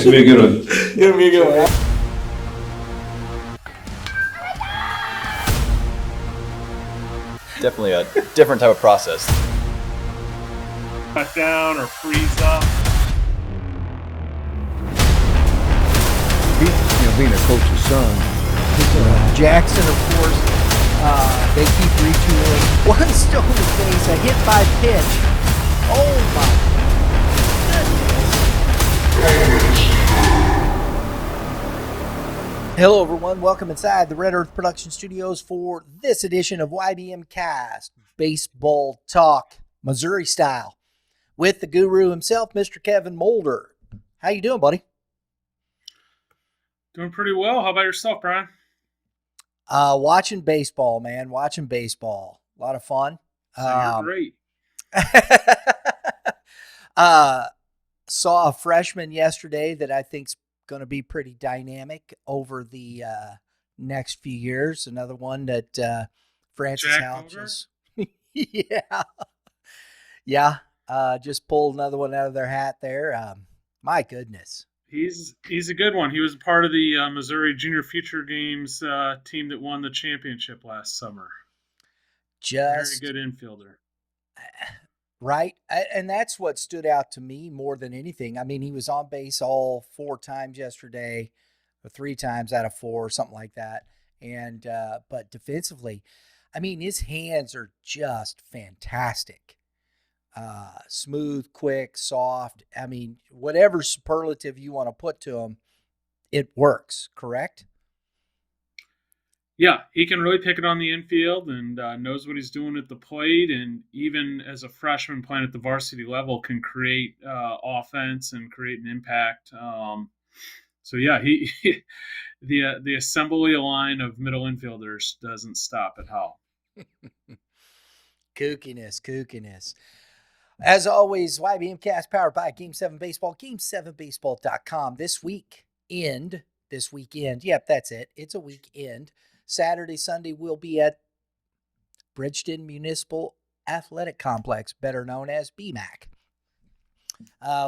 It's gonna be a good one. It's gonna be a good one. Definitely a different type of process. Cut down or freeze up. Being a coach's son. Jackson, of course, they keep retooling. One stolen base, a hit by pitch. Oh my goodness. Hello everyone, welcome inside the Red Earth Production Studios for this edition of YBMcast, baseball talk, Missouri style, with the guru himself, Mr. Kevin Moulder. How you doing, buddy? Doing pretty well. How about yourself, Brian? Watching baseball, man. Watching baseball. A lot of fun. You're great. Saw a freshman yesterday that I think's going to be pretty dynamic over the next few years. Another one that Francis Houches. Yeah. Just pulled another one out of their hat there. My goodness. He's a good one. He was part of the Missouri Junior Future Games team that won the championship last summer. Very good infielder. Right. And that's what stood out to me more than anything. I mean, he was on base all 4 times yesterday, or 3 times out of 4, something like that. And but defensively, I mean, his hands are just fantastic. Smooth, quick, soft. I mean, whatever superlative you want to put to him, it works, correct? Yeah, he can really pick it on the infield and knows what he's doing at the plate. And even as a freshman playing at the varsity level, can create offense and create an impact. So yeah, he the assembly line of middle infielders doesn't stop at all. Kookiness. As always, YBMcast powered by Game 7 Baseball, game7baseball.com. This weekend. Yep, that's it. It's a weekend. Saturday, Sunday, we'll be at Bridgeton Municipal Athletic Complex, better known as BMAC.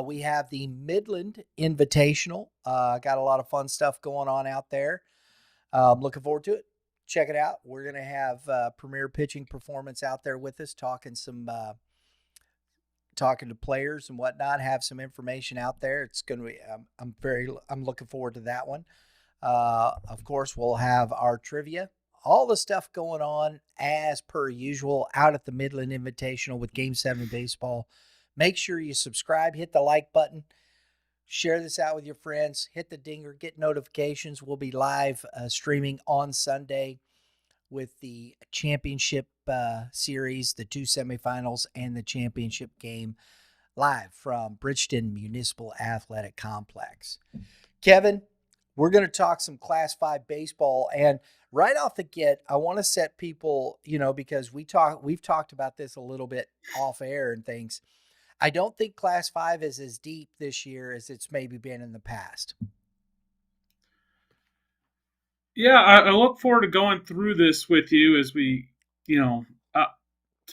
We have the Midland Invitational. Got a lot of fun stuff going on out there. Looking forward to it. Check it out. We're going to have premier pitching performance out there with us, talking to players and whatnot, have some information out there. It's going to be, I'm looking forward to that one. Of course, we'll have our trivia, all the stuff going on as per usual out at the Midland Invitational with Game 7 Baseball. Make sure you subscribe, hit the like button, share this out with your friends, hit the dinger, get notifications. We'll be live streaming on Sunday with the championship series, the 2 semifinals, and the championship game live from Bridgeton Municipal Athletic Complex. Kevin, we're going to talk some Class 5 baseball, and right off the get, I want to set people, because we've talked about this a little bit off air and things. I don't think Class 5 is as deep this year as it's maybe been in the past. Yeah, I look forward to going through this with you as we, to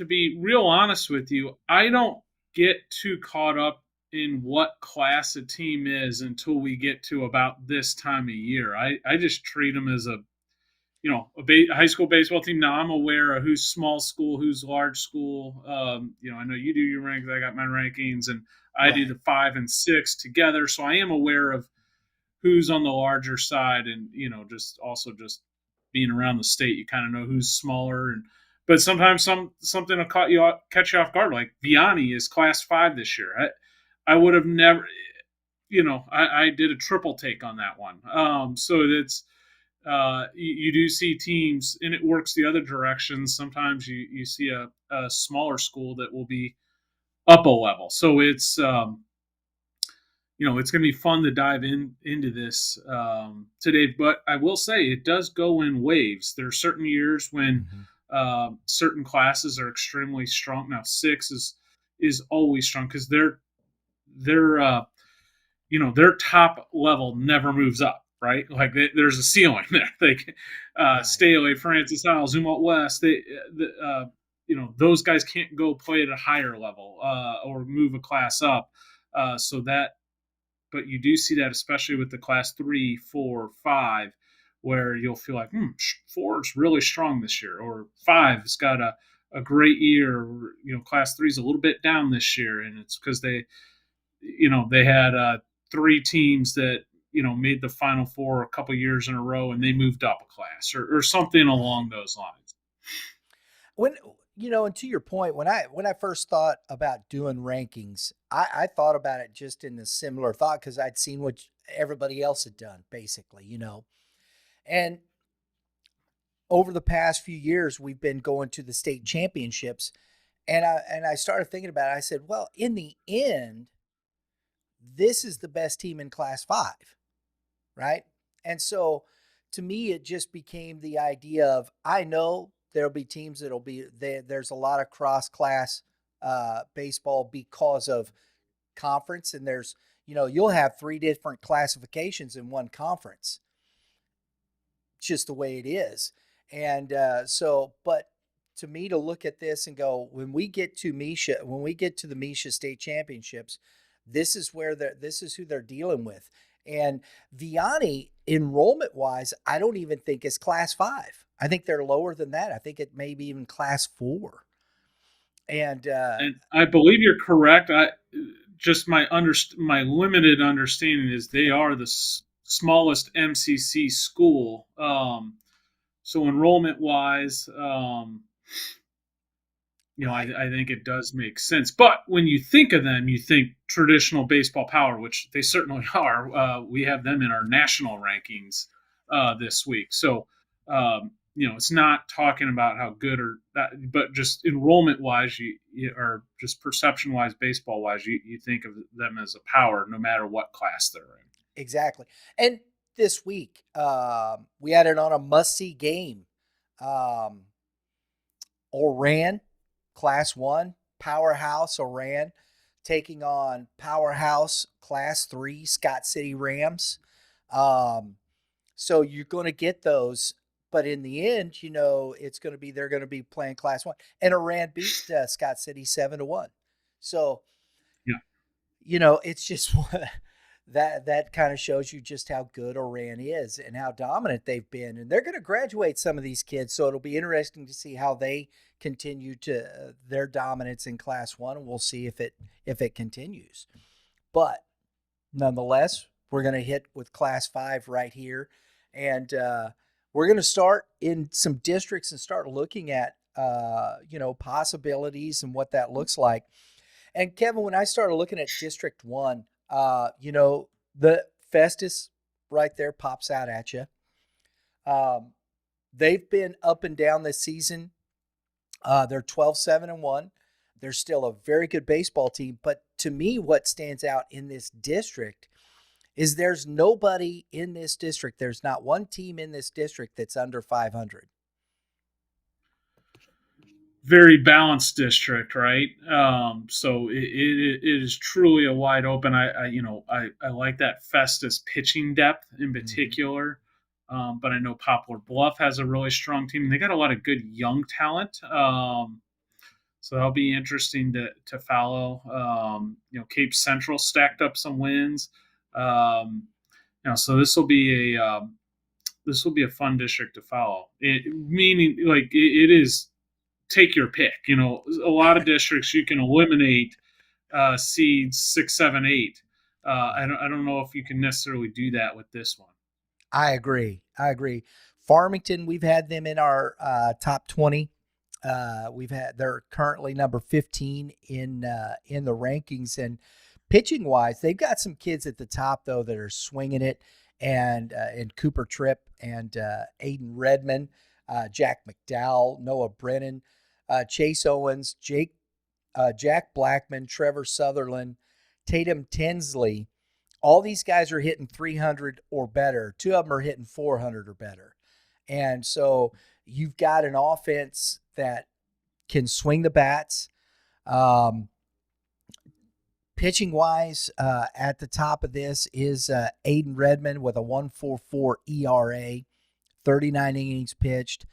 be real honest with you, I don't get too caught up in what class a team is until we get to about this time of year. I just treat them as a high school baseball team. Now I'm aware of who's small school, who's large school. I know you do your rankings. I got my rankings, and I do the 5 and 6 together. So I am aware of who's on the larger side, and just being around the state, you kind of know who's smaller. But sometimes something will catch you off guard. Like Vianney is Class 5 this year. I would have never, I did a triple take on that one. So it's you do see teams, and it works the other direction. Sometimes you see a smaller school that will be up a level. So it's it's going to be fun to dive into this today. But I will say it does go in waves. There are certain years when certain classes are extremely strong. Now 6 is always strong because their top level never moves up, right? Like there's a ceiling there. Like Staley, Francis Howell, Zumwalt West, those guys can't go play at a higher level or move a class up. So that but you do see that especially with the class 3, 4, 5, where you'll feel like 4 is really strong this year, or 5 has got a great year. Or, class 3 is a little bit down this year, and it's because they had 3 teams that made the Final Four a couple years in a row, and they moved up a class or something along those lines. When and to your point, when I first thought about doing rankings, I thought about it just in the similar thought because I'd seen what everybody else had done, basically, and over the past few years, we've been going to the state championships, and I started thinking about it. I said, well, in the end, this is the best team in Class 5, right? And so, to me, it just became the idea of I know there'll be teams that'll be there. There's a lot of cross-class baseball because of conference, and there's you'll have 3 different classifications in one conference. It's just the way it is. And but to me, to look at this and go, when we get to the Misha State Championships, this is who they're dealing with. And Vianney, enrollment wise, I don't even think is Class 5. I think they're lower than that. I think it may be even Class 4. And I believe you're correct. My limited understanding is they are the smallest MCC school. So enrollment wise, I think it does make sense. But when you think of them, you think traditional baseball power, which they certainly are. We have them in our national rankings this week. So, it's not talking about how good but just enrollment wise, or just perception wise, baseball wise, you think of them as a power, no matter what class they're in. Exactly. And this week, we had it on a must-see game. Oran, Class 1, powerhouse Oran, taking on powerhouse Class 3, Scott City Rams. So you're going to get those, but in the end, they're going to be playing Class 1. And Oran beat Scott City 7-1. So, yeah, it's just that kind of shows you just how good Oran is and how dominant they've been. And they're going to graduate some of these kids, so it'll be interesting to see how they continue to their dominance in Class 1, and we'll see if it continues. But nonetheless, we're going to hit with Class 5 right here, and we're going to start in some districts and start looking at possibilities and what that looks like. And Kevin, when I started looking at District 1, the Festus right there pops out at you. They've been up and down this season. They're 12-7-1. They're still a very good baseball team. But to me, what stands out in this district is there's nobody in this district. There's not one team in this district that's under 500. Very balanced district, right? So it is truly a wide open. I like that Festus pitching depth in particular, but I know Poplar Bluff has a really strong team. They got a lot of good young talent, so that'll be interesting to follow. Cape Central stacked up some wins, so this will be a fun district to follow. Meaning, like it is. Take your pick. A lot of districts you can eliminate seeds 6, 7, 8. I don't know if you can necessarily do that with this one. I agree. Farmington, we've had them in our top 20. They're currently number 15 in the rankings, and pitching wise, they've got some kids at the top though that are swinging it, and Cooper Tripp and Aiden Redmond, Jack McDowell, Noah Brennan, Chase Owens, Jack Blackman, Trevor Sutherland, Tatum Tinsley. All these guys are hitting 300 or better. 2 of them are hitting 400 or better. And so you've got an offense that can swing the bats. Pitching-wise, at the top of this is Aiden Redmond with a 1.44 ERA, 39 innings pitched.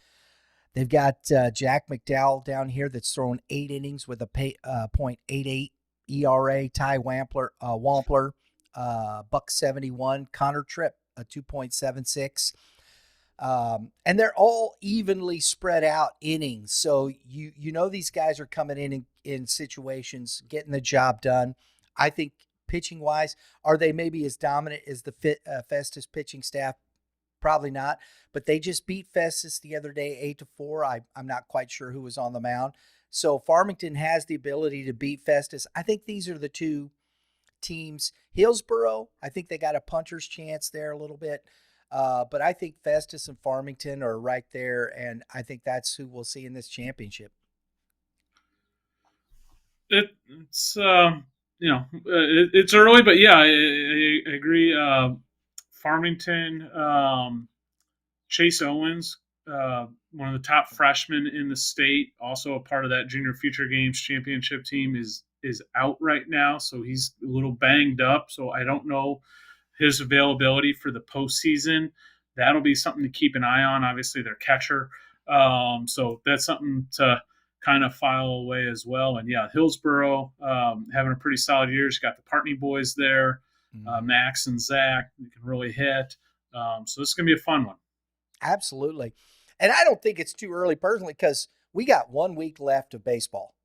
They've got Jack McDowell down here that's thrown 8 innings with a .88 ERA. Ty Wampler, buck 71. Connor Tripp, a 2.76. And they're all evenly spread out innings. So you know these guys are coming in situations, getting the job done. I think pitching wise, are they maybe as dominant as the Festus pitching staff? Probably not, but they just beat Festus the other day 8-4. I'm not quite sure who was on the mound. So Farmington has the ability to beat Festus. I think these are the two teams. Hillsboro, I think they got a puncher's chance there a little bit. But I think Festus and Farmington are right there, and I think that's who we'll see in this championship. It's it's early, but yeah, I agree. Farmington, Chase Owens, one of the top freshmen in the state, also a part of that Junior Future Games championship team, is out right now, so he's a little banged up. So I don't know his availability for the postseason. That'll be something to keep an eye on. Obviously, their catcher, so that's something to kind of file away as well. And yeah, Hillsboro having a pretty solid year. You got the Partney boys there, Max and Zach. They can really hit. So this is gonna be a fun one. Absolutely. And I don't think it's too early personally, because we got 1 week left of baseball,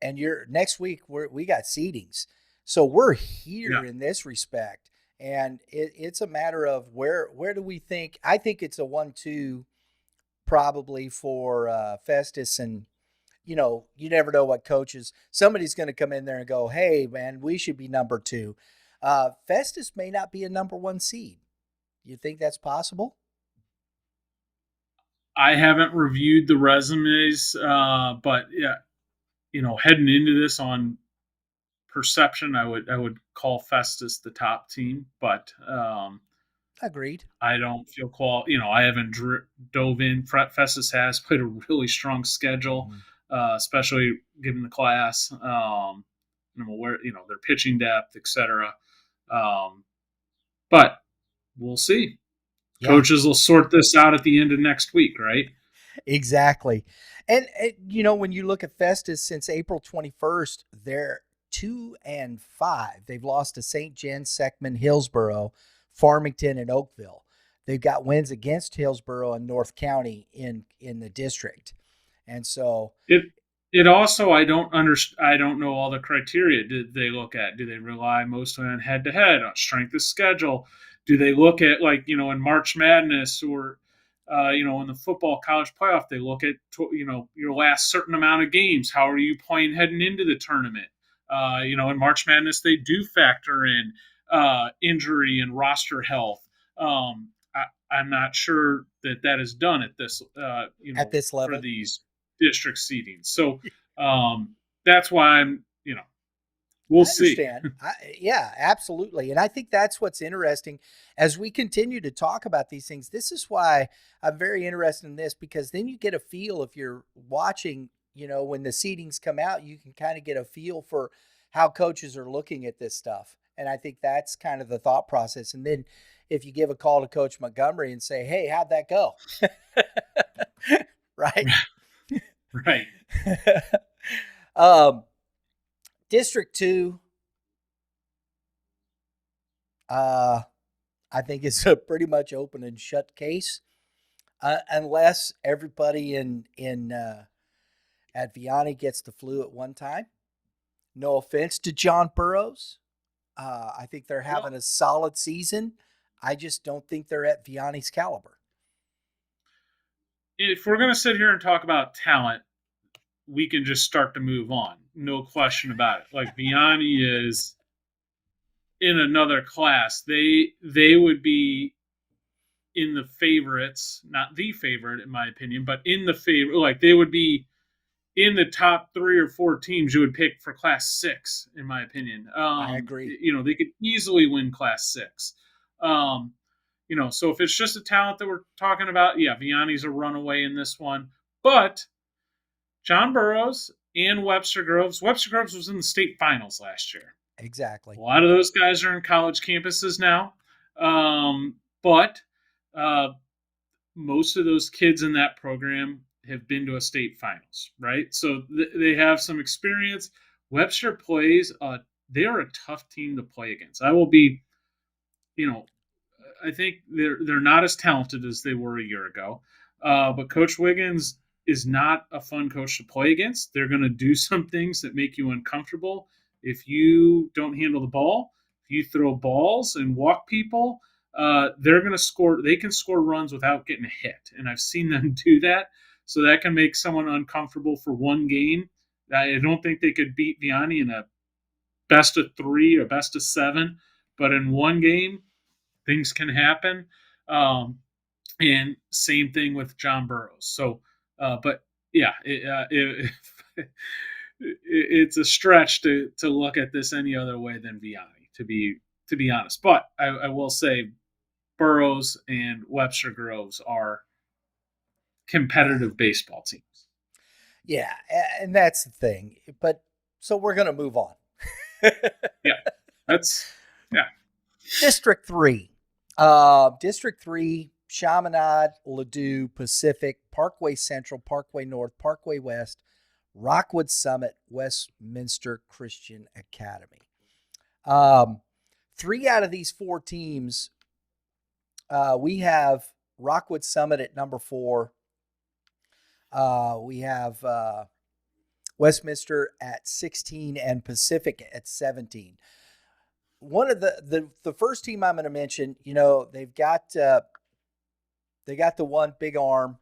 and next week we got seedings. So we're here in this respect. And it's a matter of where do we think? I think it's a 1-2 probably for Festus. And, you never know what coaches. Somebody's going to come in there and go, hey, man, we should be number 2. Festus may not be a number 1 seed. You think that's possible? I haven't reviewed the resumes, but yeah, heading into this on perception, I would call Festus the top team, but agreed. I don't feel I haven't dove in. Festus has played a really strong schedule, especially given the class. I'm aware, their pitching depth, etc. But we'll see. Yeah. Coaches will sort this out at the end of next week, right? Exactly. And when you look at Festus since April 21st, they're 2-5. They've lost to St. Jens, Seckman, Hillsboro, Farmington, and Oakville. They've got wins against Hillsboro and North County in the district. And so it also, I don't know all the criteria did they look at. Do they rely mostly on head-to-head, on strength of schedule? Do they look at, in March Madness or in the football college playoff, they look at your last certain amount of games. How are you playing heading into the tournament? In March Madness, they do factor in injury and roster health. I'm not sure that is done at this, at this level for these district seedings. So that's why I'm, we'll see. Yeah, absolutely. And I think that's what's interesting as we continue to talk about these things. This is why I'm very interested in this, because then you get a feel, if you're watching, when the seedings come out, you can kind of get a feel for how coaches are looking at this stuff. And I think that's kind of the thought process. And then if you give a call to Coach Montgomery and say, hey, how'd that go? Right? Right. District 2, I think it's a pretty much open and shut case, unless everybody at Vianney gets the flu at one time. No offense to John Burroughs. I think they're having a solid season. I just don't think they're at Vianney's caliber. If we're going to sit here and talk about talent, we can just start to move on. No question about it. Like, Vianney is in another class. They would be in the favorites, not the favorite in my opinion, but in the favorite. Like, they would be in the top 3 or 4 teams you would pick for Class 6, in my opinion. I agree. They could easily win Class 6. So if it's just a talent that we're talking about, yeah, Vianney's a runaway in this one. But John Burroughs and Webster Groves was in the state finals last year. Exactly. A lot of those guys are in college campuses now. But most of those kids in that program have been to a state finals, right? So they have some experience. Webster plays a they are a tough team to play against. I will be, I think they're not as talented as they were a year ago, but Coach Wiggins is not a fun coach to play against. They're going to do some things that make you uncomfortable if you don't handle the ball. If you throw balls and walk people, they're going to score. They can score runs without getting a hit, and I've seen them do that. So that can make someone uncomfortable for one game. I don't think they could beat Vianney in a best of 3 or best of 7, but in one game, things can happen. And same thing with John Burroughs. So, but yeah, it's a stretch to look at this any other way than Vianney, to be honest. But I will say Burroughs and Webster Groves are competitive baseball teams. Yeah, and that's the thing. But so we're going to move on. Yeah. District 3. District 3, Chaminade, Ladue, Pacific, Parkway Central, Parkway North, Parkway West, Rockwood Summit, Westminster Christian Academy. 3 out of these 4 teams, we have Rockwood Summit at number 4. We have Westminster at 16 and Pacific at 17. One of the first team I'm going to mention, they've got the one big arm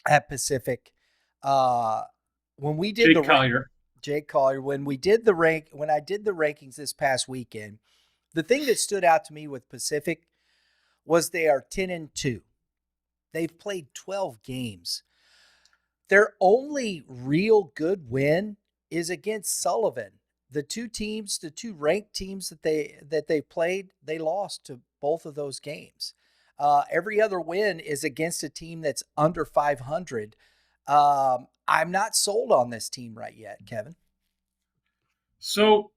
at Pacific. When we did Jake Collier, when I did the rankings this past weekend, the thing that stood out to me with Pacific was they are 10-2. They've played 12 games. Their only real good win is against Sullivan. The two ranked teams that they played, they lost to both of those games. Every other win is against a team that's under 500. I'm not sold on this team right yet, Kevin. So,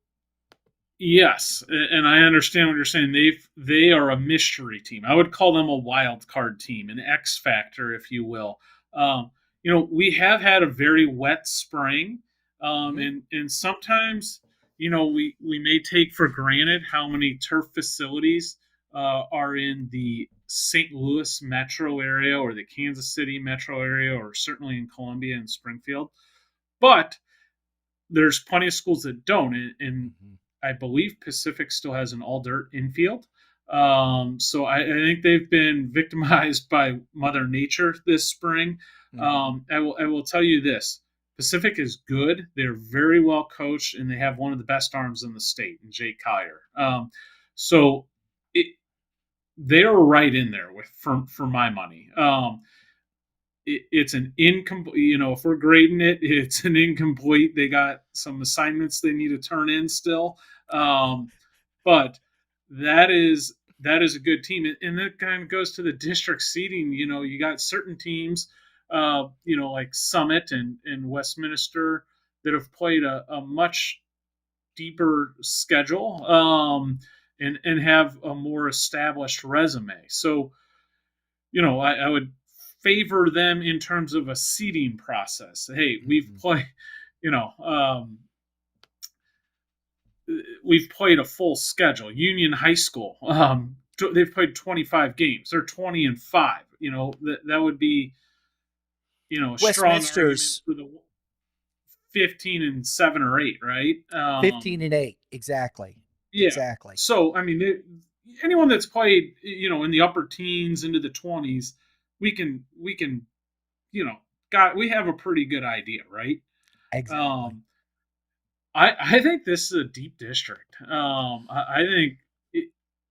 yes, and I understand what you're saying. They are a mystery team. I would call them a wild card team, an X factor, if you will. We have had a very wet spring, and sometimes, we may take for granted how many turf facilities are in the St. Louis metro area or the Kansas City metro area, or certainly in Columbia and Springfield. But there's plenty of schools that don't, and I believe Pacific still has an all-dirt infield. So I think they've been victimized by Mother Nature this spring. I will tell you this. Pacific is good. They're very well coached, and they have one of the best arms in the state, in Jake Collier. So they're right in there for my money. It's an incomplete, if we're grading it, it's an incomplete. They got some assignments they need to turn in still. But that is a good team. And that kind of goes to the district seeding. You got certain teams, like Summit and Westminster, that have played a much deeper schedule, and have a more established resume. So, I would favor them in terms of a seeding process. Hey, we've played, we've played a full schedule. Union High School, they've played 25 games. They're 20-5. That would be, a strong argument for the 15-7 or 8, right? 15-8, exactly. Yeah, exactly. So anyone that's played, in the upper teens into the 20s, we can, we have a pretty good idea, right? Exactly. I think this is a deep district. I think,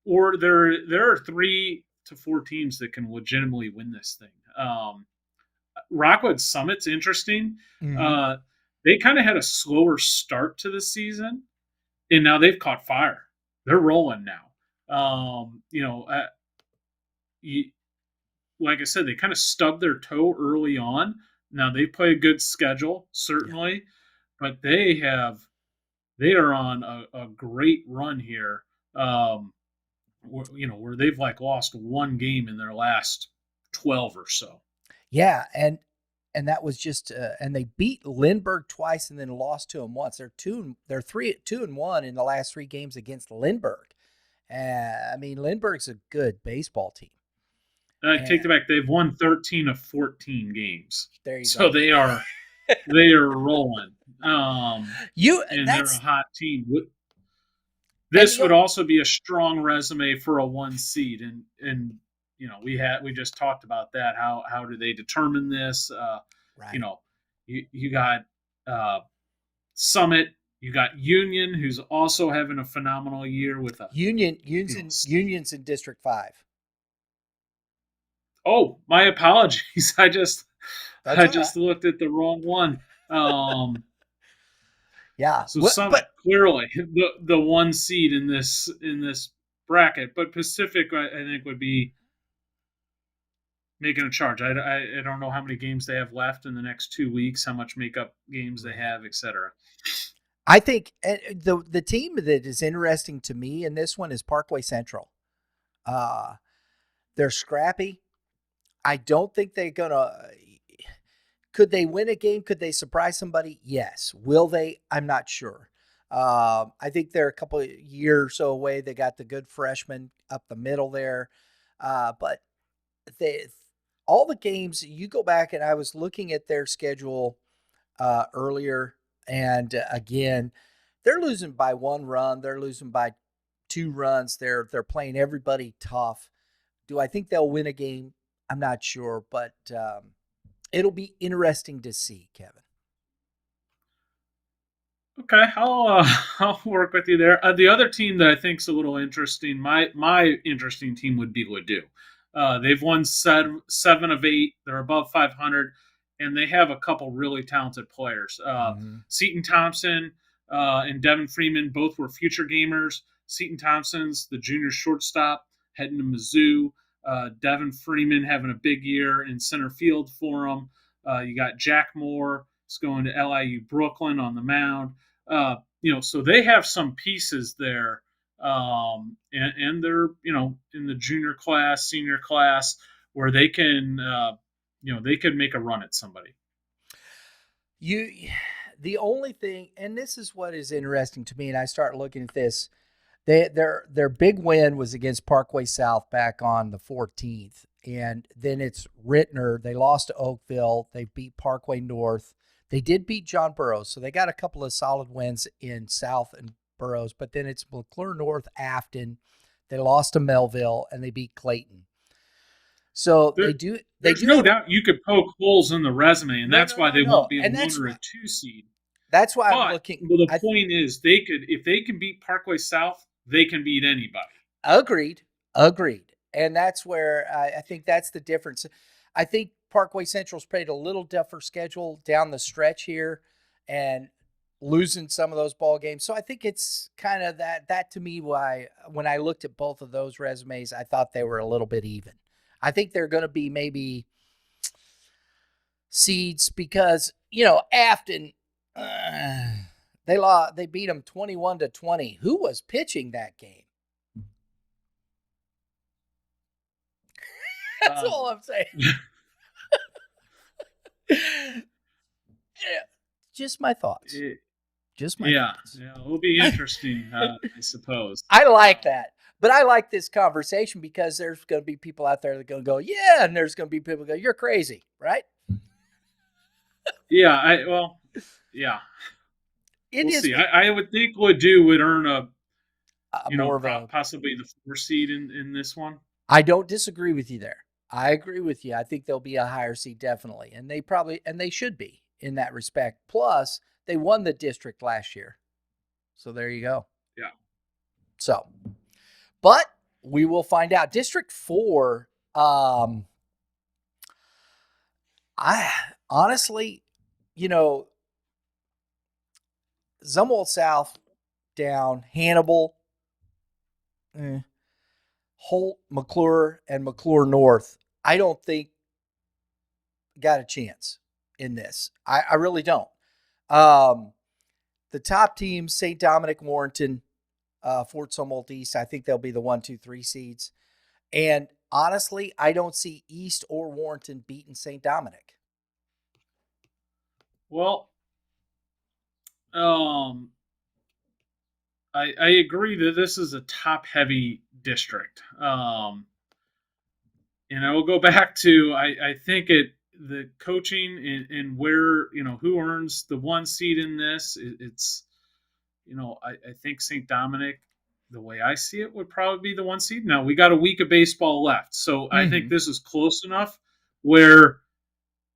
there are 3 to 4 teams that can legitimately win this thing. Rockwood Summit's interesting. They kind of had a slower start to the season, and now they've caught fire. They're rolling now. Like I said, they kind of stubbed their toe early on. Now they play a good schedule, certainly, but they are on a great run here. Where they've lost one game in their last 12 or so. Yeah, and and that was just and they beat Lindbergh twice and then lost to them once. They're 2-1 in the last 3 games against Lindbergh. I mean, Lindbergh's a good baseball team. I take it back. They've won 13 of 14 games. There you so go. they are rolling. And they're a hot team. This would also be a strong resume for a 1 seed, and we just talked about that. How do they determine this? Right. You got Summit, you got Union, who's also having a phenomenal year with a Union's in District 5. Oh, my apologies. I just That's looked at the wrong one. Yeah. So Summit clearly the 1 seed in this bracket, but Pacific I think would be making a charge. I don't know how many games they have left in the next 2 weeks, how much makeup games they have, etc. I think the team that is interesting to me in this one is Parkway Central. They're scrappy. I don't think they're gonna. Could they win a game? Could they surprise somebody? Yes. Will they? I'm not sure. I think they're a couple of years or so away. They got the good freshmen up the middle there, but all the games you go back and I was looking at their schedule earlier, and again, they're losing by 1 run. They're losing by 2 runs. They're playing everybody tough. Do I think they'll win a game? I'm not sure, but it'll be interesting to see, Kevin. Okay, I'll work with you there. The other team that I think is a little interesting, my interesting team would be Ladue. They've won 7 of 8. They're above 500, and they have a couple really talented players. Seton Thompson and Devin Freeman both were future gamers. Seton Thompson's the junior shortstop heading to Mizzou. Devin Freeman having a big year in center field for him. You got Jack Moore is going to LIU Brooklyn on the mound. So they have some pieces there, and they're in the junior class, senior class, where they can they could make a run at somebody. The only thing, and this is what is interesting to me, and I start looking at this. Their big win was against Parkway South back on the 14th, and then it's Rittner. They lost to Oakville. They beat Parkway North. They did beat John Burroughs, so they got a couple of solid wins in South and Burroughs. But then it's McClure North, Afton. They lost to Melville, and they beat Clayton. So there's no doubt you could poke holes in the resume, and that's why they won't be a 1 or a 2 seed. That's why I'm looking. Well, the point is, if they can beat Parkway South, they can beat anybody. Agreed. And that's where I think that's the difference. I think Parkway Central's played a little tougher schedule down the stretch here and losing some of those ball games. So I think it's kind of that to me why when I looked at both of those resumes, I thought they were a little bit even. I think they're going to be maybe seeds because, Afton, they beat them 21-20. Who was pitching that game? That's all I'm saying. Just my thoughts. Just my thoughts. Yeah, it'll be interesting, I suppose. I like that. But I like this conversation because there's going to be people out there that are going to go, yeah, and there's going to be people that go, you're crazy, right? Yeah, we'll see. I would think Ladue would earn possibly the 4 seed in this one. I don't disagree with you there. I agree with you. I think they'll be a higher seed definitely, and they should be in that respect. Plus, they won the district last year, so there you go. Yeah. So, but we will find out. District 4. I honestly, Zumwalt South down, Hannibal, Holt, McClure, and McClure North, I don't think got a chance in this. I really don't. The top teams, St. Dominic, Warrenton, Fort Zumwalt East, I think they'll be the 1, 2, 3 seeds. And honestly, I don't see East or Warrenton beating St. Dominic. Well, um, I agree that this is a top-heavy district. And I will go back to I think the coaching and where who earns the one seed in this. It's I think St. Dominic, the way I see it, would probably be the one seed. Now we got a week of baseball left, so I think this is close enough where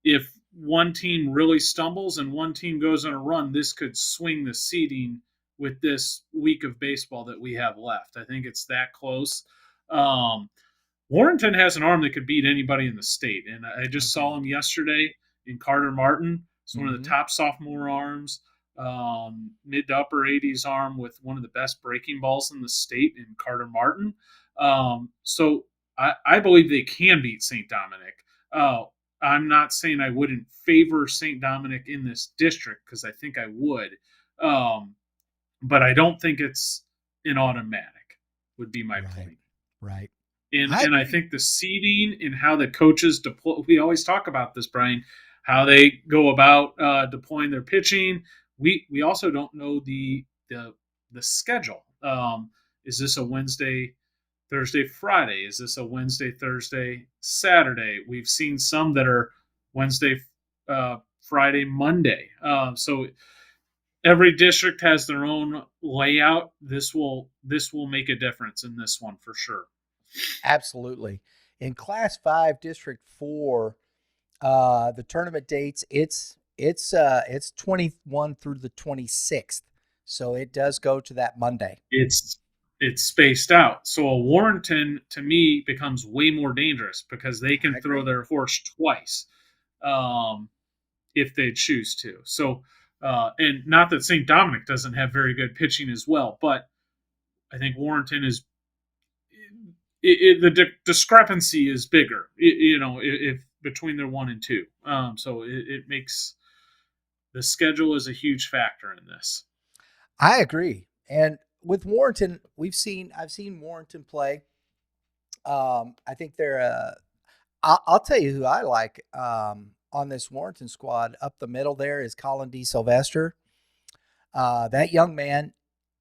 if one team really stumbles and one team goes on a run, this could swing the seeding with this week of baseball that we have left. I think it's that close. Um, Warrenton has an arm that could beat anybody in the state, and I just saw him yesterday in Carter Martin. It's one of the top sophomore arms, mid to upper 80s arm with one of the best breaking balls in the state in Carter Martin. So I believe they can beat St. Dominic. I'm not saying I wouldn't favor St. Dominic in this district because I think I would, but I don't think it's an automatic. Would be my point. Right. And I think the seeding and how the coaches deploy, we always talk about this, Brian, how they go about deploying their pitching. We also don't know the schedule. Is this a Wednesday, Thursday, Friday? Is this a Wednesday, Thursday, Saturday? We've seen some that are Wednesday, Friday, Monday. So every district has their own layout. This will make a difference in this one for sure. Absolutely. In Class 5, District 4, the tournament dates, it's 21 through the 26th. So it does go to that Monday. It's spaced out. So a Warrenton, to me, becomes way more dangerous because they can throw their horse twice if they choose to. So, and not that St. Dominic doesn't have very good pitching as well, but I think Warrenton is the discrepancy is bigger, if between their 1 and 2. So it makes the schedule is a huge factor in this. I agree. And with Warrenton, I've seen Warrenton play. I think they're I'll tell you who I like on this Warrenton squad. Up the middle there is Colin D. Sylvester. That young man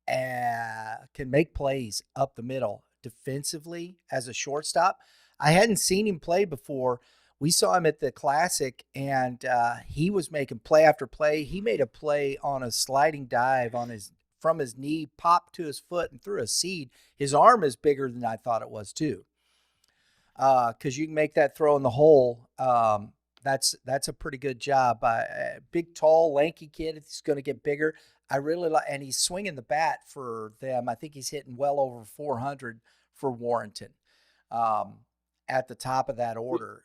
can make plays up the middle defensively as a shortstop. I hadn't seen him play before. We saw him at the Classic, and he was making play after play. He made a play on a sliding dive from his knee, popped to his foot, and threw a seed. His arm is bigger than I thought it was too. Because you can make that throw in the hole. That's a pretty good job. Big, tall, lanky kid. He's going to get bigger. I really like, and he's swinging the bat for them. I think he's hitting well over 400 for Warrenton at the top of that order.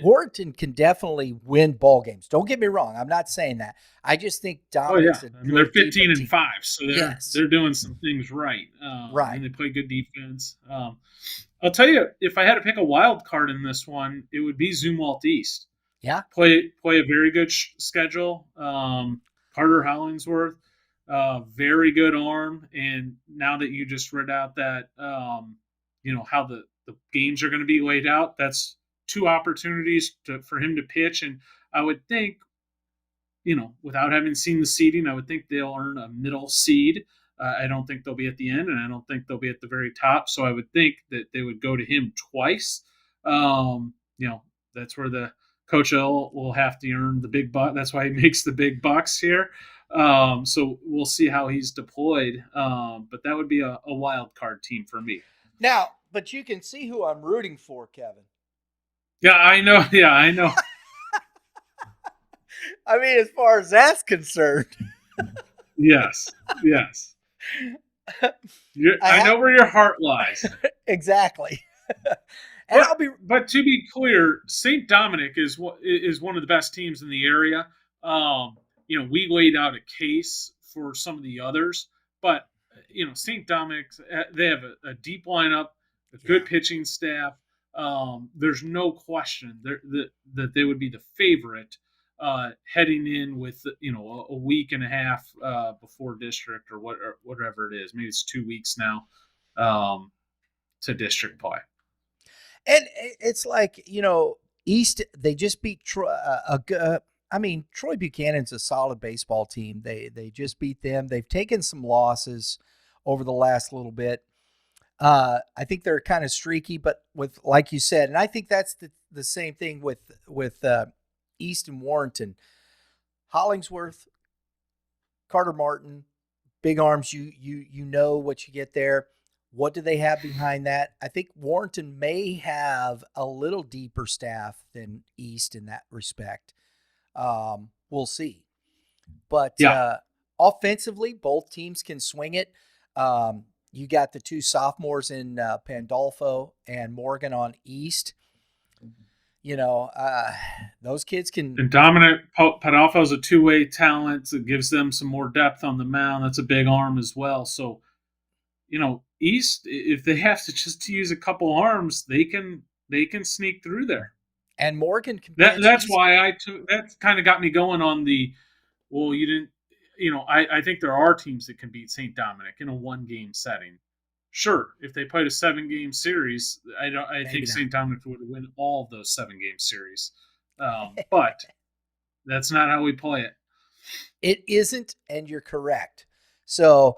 Warrenton can definitely win ball games. Don't get me wrong. I'm not saying that. I just think Dominic's they're 15-5, so they're doing some things right. And they play good defense. I'll tell you, if I had to pick a wild card in this one, it would be Zumwalt East. Yeah, play a very good schedule. Carter Hollingsworth, very good arm, and now that you just read out that how the games are going to be laid out, that's 2 opportunities for him to pitch, and I would think, without having seen the seeding, I would think they'll earn a middle seed. I don't think they'll be at the end, and I don't think they'll be at the very top. So I would think that they would go to him twice. That's where the coach will have to earn the big buck. That's why he makes the big bucks here. So we'll see how he's deployed. But that would be a wild card team for me. Now, but you can see who I'm rooting for, Kevin. Yeah, I know. Yeah, I know. I mean, as far as that's concerned. Yes. I know where your heart lies. Exactly. But to be clear, St. Dominic is one of the best teams in the area. We laid out a case for some of the others, but St. Dominic, they have a deep lineup, a good pitching staff. There's no question that they would be the favorite heading in with a week and a half before district or whatever it is. Maybe it's 2 weeks now to district play. And it's like East. They just beat I mean, Troy Buchanan's a solid baseball team. They just beat them. They've taken some losses over the last little bit. I think they're kind of streaky, but with, like you said, and I think that's the same thing with East and Warrenton. Hollingsworth, Carter Martin, big arms. You know what you get there. What do they have behind that? I think Warrenton may have a little deeper staff than East in that respect. We'll see. But offensively, both teams can swing it. You got the two sophomores in Pandolfo and Morgan on East. You know, those kids can. And Dominic Pandolfo is a two-way talent. It gives them some more depth on the mound. That's a big arm as well. So, you know, East, if they have to just use a couple arms, they can sneak through there. And Morgan can. That's why that kind of got me going on the. Well, you didn't. You know, I think there are teams that can beat St. Dominic in a one-game setting. Sure, if they played a 7-game series, I think St. Dominic would win all of those 7-game series. But that's not how we play it. It isn't, and you're correct. So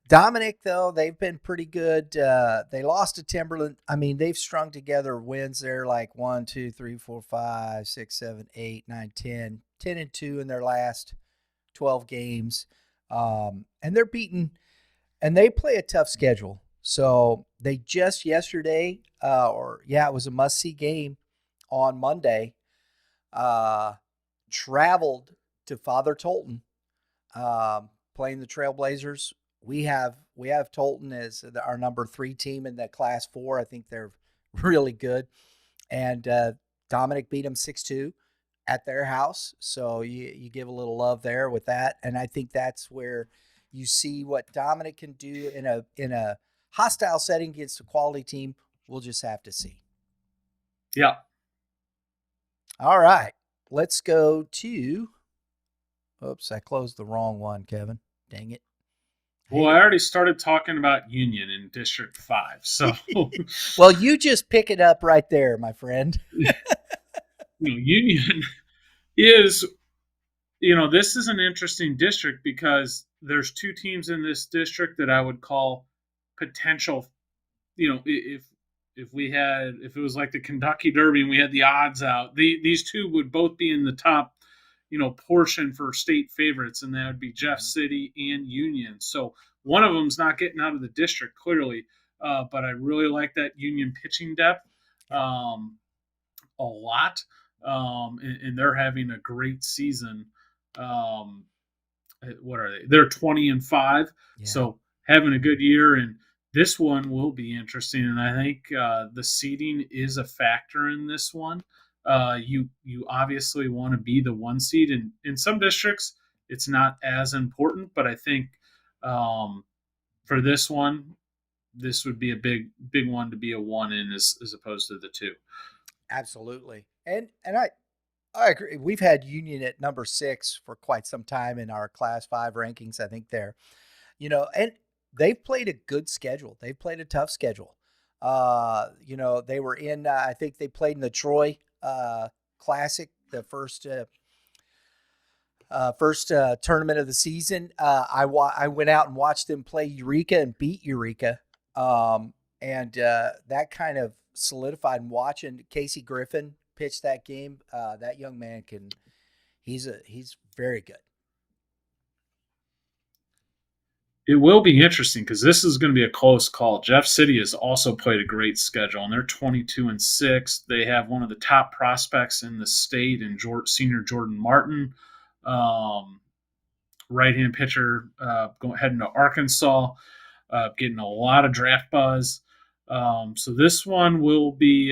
Dominic, though, they've been pretty good. They lost to Timberland. I mean, they've strung together wins. They're like 1, 2, 3, 4, 5, 6, 7, 8, 9, 10. 10-2 in their last 12 games. And they're beaten, and they play a tough schedule. So they just yesterday, it was a must-see game on Monday, traveled to Father Tolton, playing the Trailblazers. We have Tolton as our number 3 team in the Class 4. I think they're really good. And Dominic beat them 6-2 at their house. So you give a little love there with that. And I think that's where you see what Dominic can do in a hostile setting against a quality team. We'll just have to see. Yeah. All right. Let's go to. Oops, I closed the wrong one, Kevin. Dang it. Well, I already started talking about Union in District 5. So, well, you just pick it up right there, my friend. Union is, this is an interesting district because there's 2 teams in this district that I would call potential. If it was like the Kentucky Derby and we had the odds out, these 2 would both be in the top, portion for state favorites, and that would be Jeff City and Union. So one of them's not getting out of the district clearly, but I really like that Union pitching depth a lot, and they're having a great season. What are they? They're 20-5, so having a good year, and this one will be interesting. And I think the seeding is a factor in this one. You obviously want to be the 1 seed, and in some districts it's not as important, but I think for this one, this would be a big one to be a 1 in as opposed to the 2. Absolutely. And I agree. We've had Union at number 6 for quite some time in our Class 5 rankings. I think they're, and they've played a good schedule. They've played a tough schedule. They were in, I think they played in the Troy Classic, the first tournament of the season. I went out and watched them play Eureka and beat Eureka. And that kind of solidified, and watching Casey Griffin pitch that game. That young man he's very good. It will be interesting because this is going to be a close call. Jeff City has also played a great schedule, and they're 22-6. They have one of the top prospects in the state in senior Jordan Martin, right-hand pitcher, heading to Arkansas, getting a lot of draft buzz. So this one will be,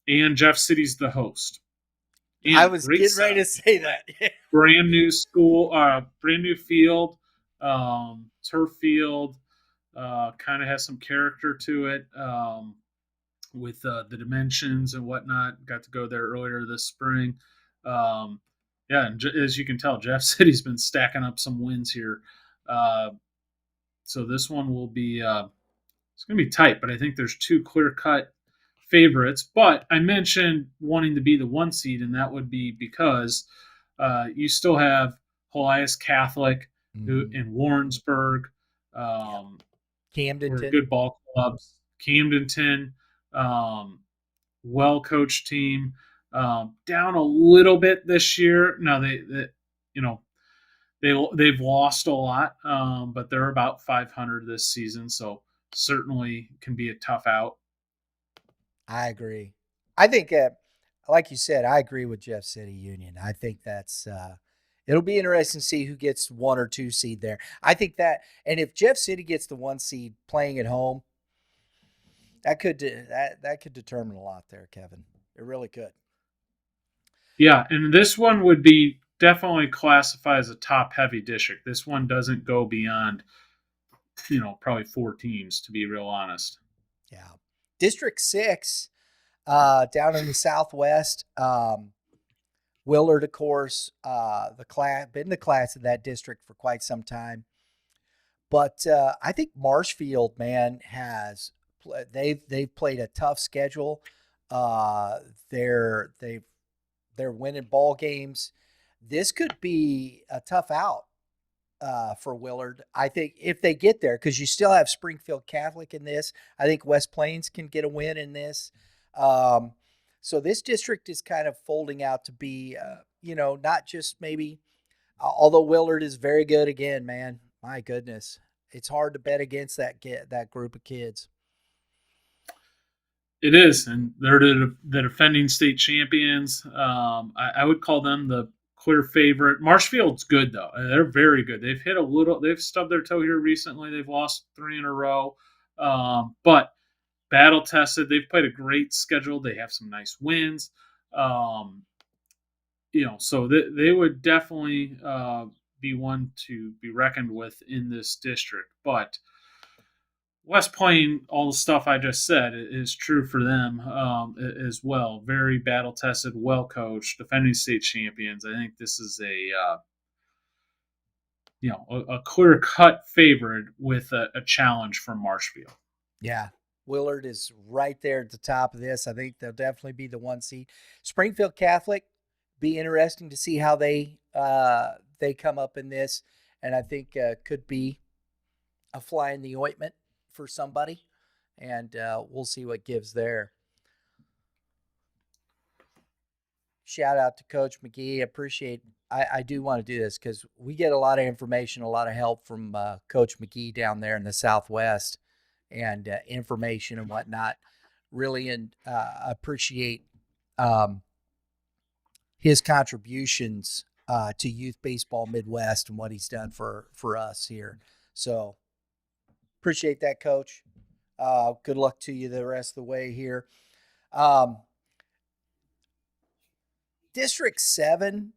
and Jeff City's the host. And I was getting ready to say that. Brand new school, brand new field. Turf field, kind of has some character to it, with the dimensions and whatnot. Got to go there earlier this spring. And as you can tell, Jeff City's been stacking up some wins here. So this one will be it's going to be tight, but I think there's 2 clear-cut favorites. But I mentioned wanting to be the 1 seed, and that would be because You still have Helias Catholic Mhm. in Warrensburg. Yeah. Were Camdenton. good ball clubs. Camdenton, um, well coached team. Down a little bit this year. Now they you know they've lost a lot, but they're about 500 this season, so certainly can be a tough out. I agree. I think, like you said, I agree with Jeff City Union. I think that's it'll be interesting to see who gets 1 or 2 seed there. I think that, and if Jeff City gets the 1 seed playing at home, that could determine a lot there, Kevin. It really could. Yeah, and this one would be definitely classified as a top heavy district. This one doesn't go beyond, probably 4 teams, to be real honest. Yeah, District 6, down in the Southwest. Willard, of course, been the class of that district for quite some time. But I think Marshfield, man, they've played a tough schedule. Uh, they're winning ball games. This could be a tough out for Willard. I think if they get there, because you still have Springfield Catholic in this. I think West Plains can get a win in this. Um, so this district is kind of folding out to be, not just maybe. Although Willard is very good again, man. My goodness, it's hard to bet against that group of kids. It is, and they're the defending state champions. I would call them the clear favorite. Marshfield's good though; they're very good. They've stubbed their toe here recently. They've lost 3 in a row, but battle tested. They've played a great schedule. They have some nice wins. Um, so they would definitely be one to be reckoned with in this district. But West Point, all the stuff I just said is true for them as well. Very battle tested, well coached, defending state champions. I think this is a clear cut favorite with a challenge from Marshfield. Yeah, Willard is right there at the top of this. I think they'll definitely be the 1 seed. Springfield Catholic, be interesting to see how they come up in this, and I think could be a fly in the ointment for somebody, and we'll see what gives there. Shout out to Coach McGee. Appreciate. I do want to do this because we get a lot of information, a lot of help from Coach McGee down there in the Southwest, and information and whatnot. Really, and appreciate his contributions to Youth Baseball Midwest and what he's done for us here. So appreciate that, Coach. Good luck to you the rest of the way here. District 7,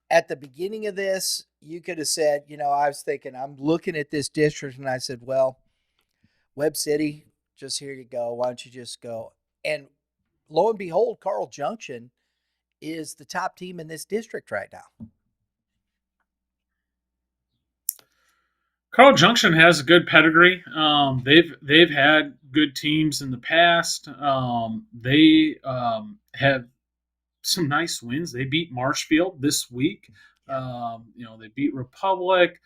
at the beginning of this, you could have said, I was thinking, I'm looking at this district and I said, well, Webb City, just here you go. Why don't you just go? And lo and behold, Carl Junction is the top team in this district right now. Carl Junction has a good pedigree. They've had good teams in the past. They have some nice wins. They beat Marshfield this week. They beat Republic.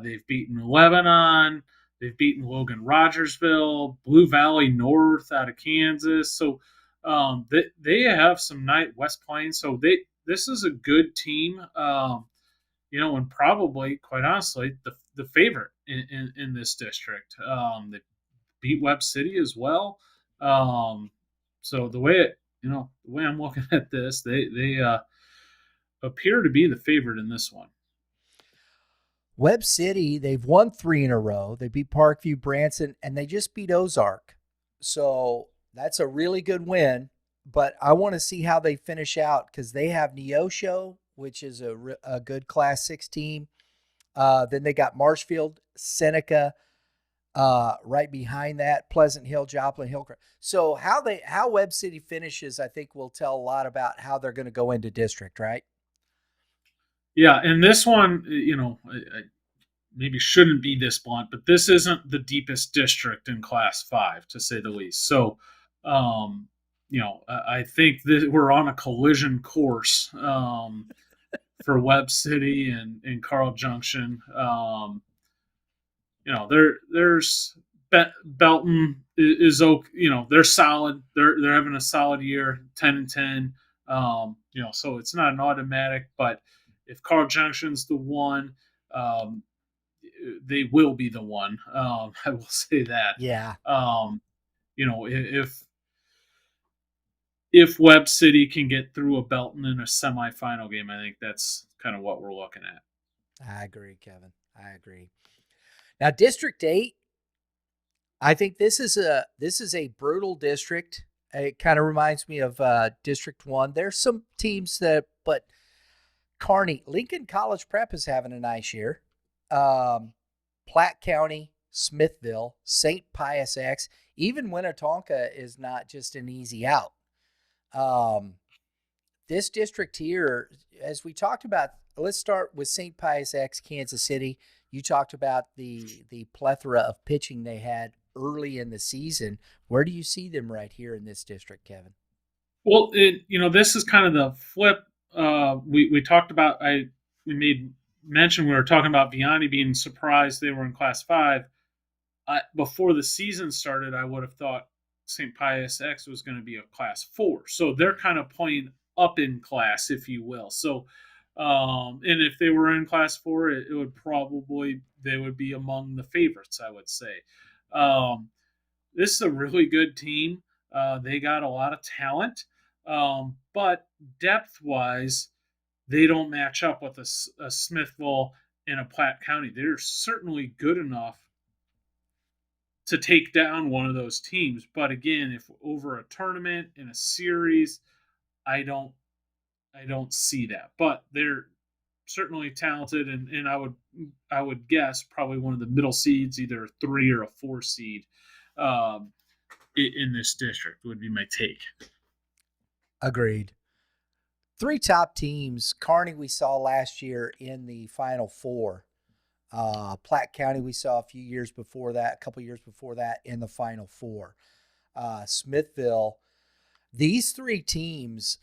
They've beaten Lebanon. They've beaten Logan Rogersville, Blue Valley North out of Kansas. So they have some nice West Plains. So this is a good team. And probably, quite honestly, the favorite in this district. They beat Webb City as well. So the way I'm looking at this, they appear to be the favorite in this one. Webb City, they've won 3 in a row. They beat Parkview, Branson, and they just beat Ozark. So that's a really good win. But I want to see how they finish out because they have Neosho, which is a good Class 6 team. Then they got Marshfield, Seneca, right behind that, Pleasant Hill, Joplin, Hillcrest. So how Webb City finishes, I think, will tell a lot about how they're going to go into district, right? Yeah, and this one, I maybe shouldn't be this blunt, but this isn't the deepest district in Class 5, to say the least. So I think that we're on a collision course for Webb City and Carl Junction. There's Belton is okay. They're solid. They're having a solid year, 10-10. So it's not an automatic, but if Carl Junction's the one, um, they will be the one. I will say that. Yeah. If Webb City can get through a Belton in a semifinal game, I think that's kind of what we're looking at. I agree, Kevin. I agree. Now, District 8, I think this is a brutal district. It kind of reminds me of District 1. There's some teams but Lincoln College Prep is having a nice year. Platte County, Smithville, St. Pius X, even Winnetonka is not just an easy out. This district here, as we talked about, let's start with St. Pius X, Kansas City. You talked about the plethora of pitching they had early in the season. Where do you see them right here in this district, Kevin? Well, this is kind of the flip. We talked about, we made mention, we were talking about Vianney being surprised they were in Class 5. Before the season started, I would have thought St. Pius X was going to be a Class 4. So they're kind of playing up in class, if you will. So, and if they were in Class 4, it would they would be among the favorites, I would say. This is a really good team. They got a lot of talent, but depth-wise, they don't match up with a Smithville and a Platte County. They're certainly good enough to take down one of those teams. But again, if over a tournament in a series, I don't see that. But they're certainly talented, and I would guess probably one of the middle seeds, either a 3 or a 4 seed, in this district would be my take. Agreed. 3 top teams. Kearney we saw last year in the Final Four. Platte County we saw a couple years before that in the Final Four. Smithville. These 3 teams,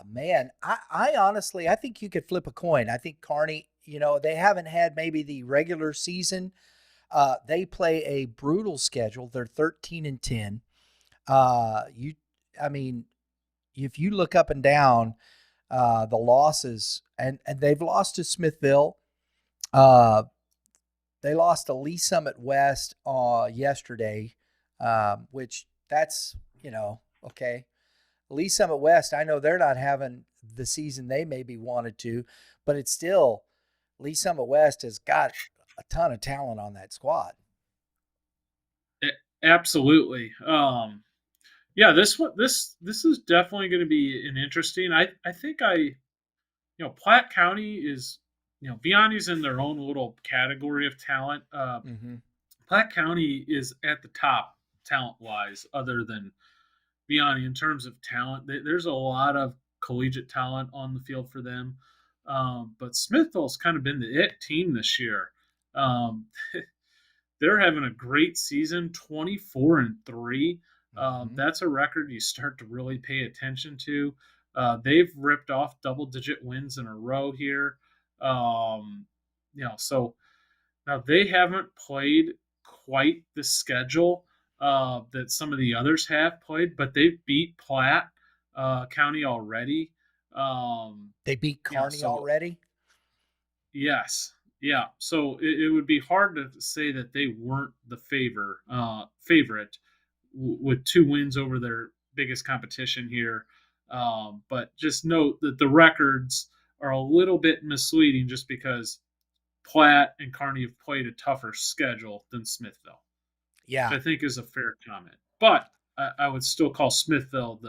man, I honestly, I think you could flip a coin. I think Kearney, they haven't had maybe the regular season. They play a brutal schedule. They're 13-10. If you look up and down the losses, and they've lost to Smithville. They lost to Lee Summit West yesterday, which that's, okay. Lee Summit West, I know they're not having the season they maybe wanted to, but it's still, Lee Summit West has got a ton of talent on that squad. Absolutely. Yeah, this is definitely going to be an interesting. I think Platte County is, Vianney's in their own little category of talent. Platte County is at the top talent-wise, other than Vianney in terms of talent. There's a lot of collegiate talent on the field for them. But Smithville's kind of been the it team this year. They're having a great season, 24-3. That's a record you start to really pay attention to. They've ripped off double-digit wins in a row here. So now they haven't played quite the schedule that some of the others have played, but they've beat Platte County already. They beat Kearney already? Yes. Yeah. So it would be hard to say that they weren't the favorite with 2 wins over their biggest competition here. But just note that the records are a little bit misleading just because Platte and Kearney have played a tougher schedule than Smithville. Yeah. Which I think is a fair comment. But I would still call Smithville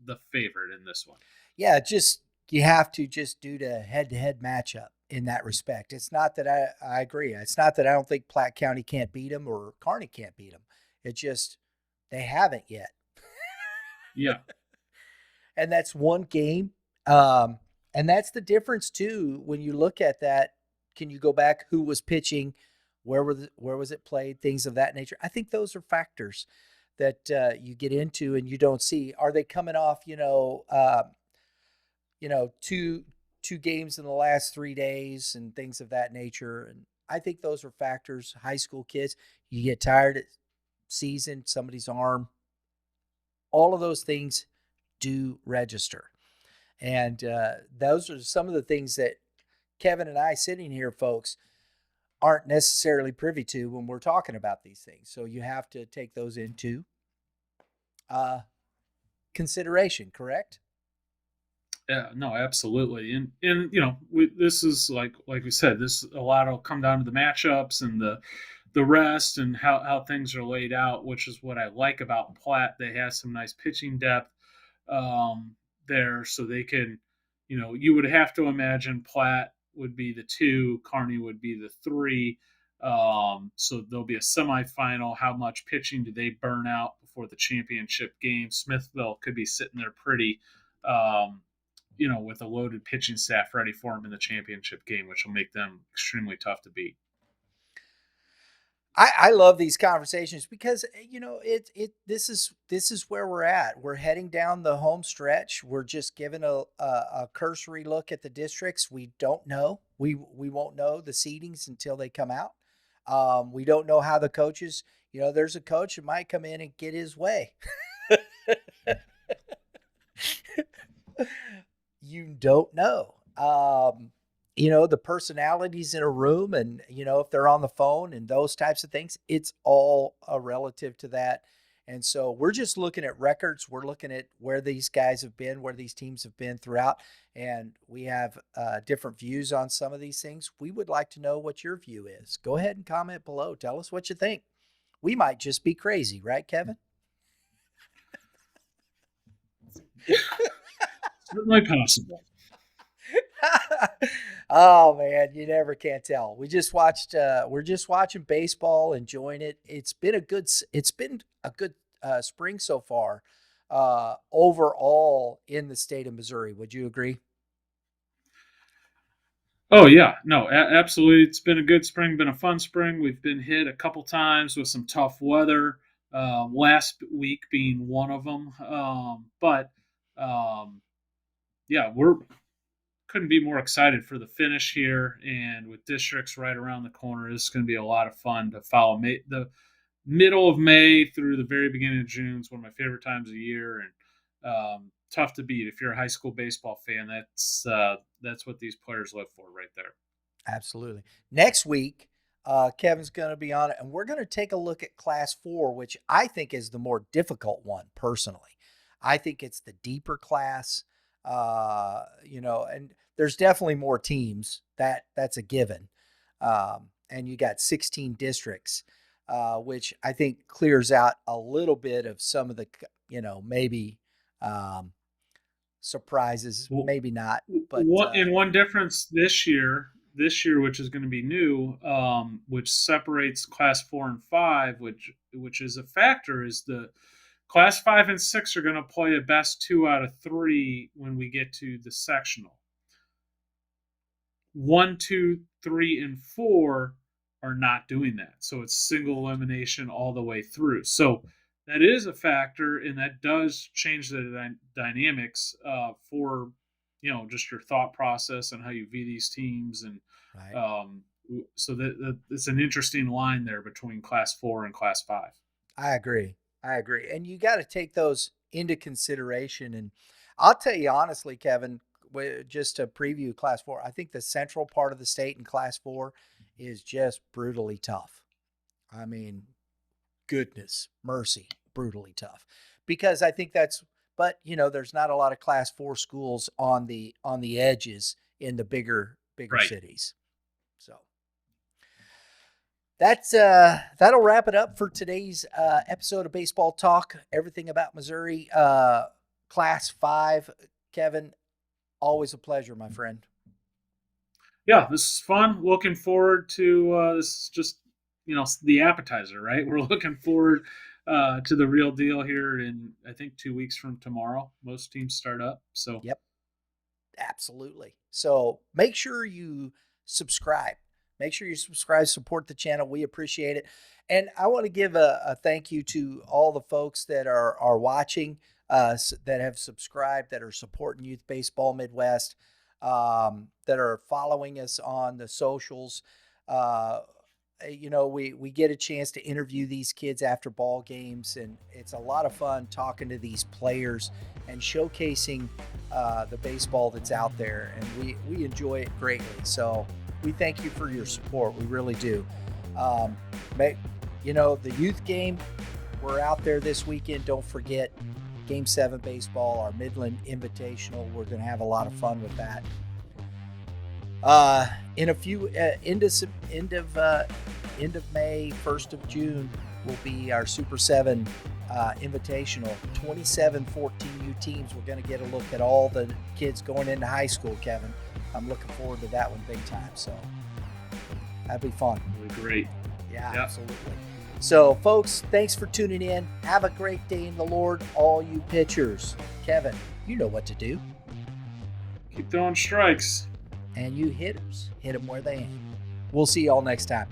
the favorite in this one. Yeah, you have to just do the head-to-head matchup in that respect. It's not that I agree. It's not that I don't think Platte County can't beat them or Kearney can't beat them. It's just they haven't yet. Yeah. And that's one game. And that's the difference, too, when you look at that. Can you go back? Who was pitching? Where was it played? Things of that nature. I think those are factors that you get into and you don't see. Are they coming off, two games in the last 3 days and things of that nature? And I think those are factors. High school kids, you get tired at season, somebody's arm, all of those things do register. And those are some of the things that Kevin and I sitting here, folks, aren't necessarily privy to when we're talking about these things. So you have to take those into consideration, correct? Yeah, no, absolutely. And this is like we said, this a lot will come down to the matchups and the rest and how things are laid out, which is what I like about Platt. They have some nice pitching depth there, so they can, you would have to imagine Platt would be the 2, Kearney would be the 3. So there'll be a semifinal. How much pitching do they burn out before the championship game? Smithville could be sitting there pretty, with a loaded pitching staff ready for them in the championship game, which will make them extremely tough to beat. I love these conversations because this is where we're at. We're heading down the home stretch. We're just giving a cursory look at the districts. We don't know. We won't know the seedings until they come out. We don't know how the coaches. There's a coach that might come in and get his way. You don't know. The personalities in a room and, if they're on the phone and those types of things, it's all relative to that. And so we're just looking at records. We're looking at where these guys have been, where these teams have been throughout. And we have different views on some of these things. We would like to know what your view is. Go ahead and comment below. Tell us what you think. We might just be crazy, right, Kevin? Certainly possible. Oh man, you never can tell. We're just watching baseball, enjoying it. It's been a good spring so far, overall in the state of Missouri. Would you agree? Oh yeah, no, absolutely. It's been a good spring, been a fun spring. We've been hit a couple times with some tough weather. Last week being one of them, but yeah, we're couldn't be more excited for the finish here. And with districts right around the corner, this is going to be a lot of fun to follow. The middle of May through the very beginning of June is one of my favorite times of the year, and tough to beat. If you're a high school baseball fan, that's what these players live for right there. Absolutely. Next week, Kevin's going to be on it, and we're going to take a look at Class 4, which I think is the more difficult one personally. I think it's the deeper class. And there's definitely more teams. That's a given. And you got 16 districts, which I think clears out a little bit of some of the, maybe surprises, maybe not. But one difference this year, which is going to be new, which separates Class 4 and 5, which is a factor, is the Class 5 and 6 are going to play a best 2 out of 3 when we get to the sectional. 1, 2, 3, and 4 are not doing that. So it's single elimination all the way through. So that is a factor, and that does change the dynamics for, just your thought process and how you view these teams. And right. So that it's an interesting line there between Class 4 and Class 5. I agree. And you got to take those into consideration. And I'll tell you honestly, Kevin, just to preview Class 4, I think the central part of the state in Class 4 is just brutally tough. I mean, goodness, mercy, brutally tough. Because I think but there's not a lot of Class 4 schools on the edges in the bigger right. cities. So that'll wrap it up for today's episode of Baseball Talk. Everything about Missouri, Class 5. Kevin, always a pleasure, my friend. Yeah, this is fun. Looking forward to this. Is just the appetizer, right? We're looking forward to the real deal here in, I think, 2 weeks from tomorrow. Most teams start up. So yep, absolutely. So make sure you subscribe Make sure you subscribe, support the channel. We appreciate it. And I want to give a thank you to all the folks that are watching, that have subscribed, that are supporting Youth Baseball Midwest, that are following us on the socials. We get a chance to interview these kids after ball games, and it's a lot of fun talking to these players and showcasing the baseball that's out there, and we enjoy it greatly. So we thank you for your support. We really do. The youth game, we're out there this weekend. Don't forget Game 7 baseball, our Midland Invitational. We're going to have a lot of fun with that. In a few end of May, 1st of June will be our Super 7 Invitational. 27 14U teams. We're going to get a look at all the kids going into high school, Kevin. I'm looking forward to that one big time. So that'd be fun. Really great. Yeah, absolutely. So, folks, thanks for tuning in. Have a great day in the Lord, all you pitchers. Kevin, you know what to do. Keep throwing strikes. And you hitters, hit them where they aim. We'll see you all next time.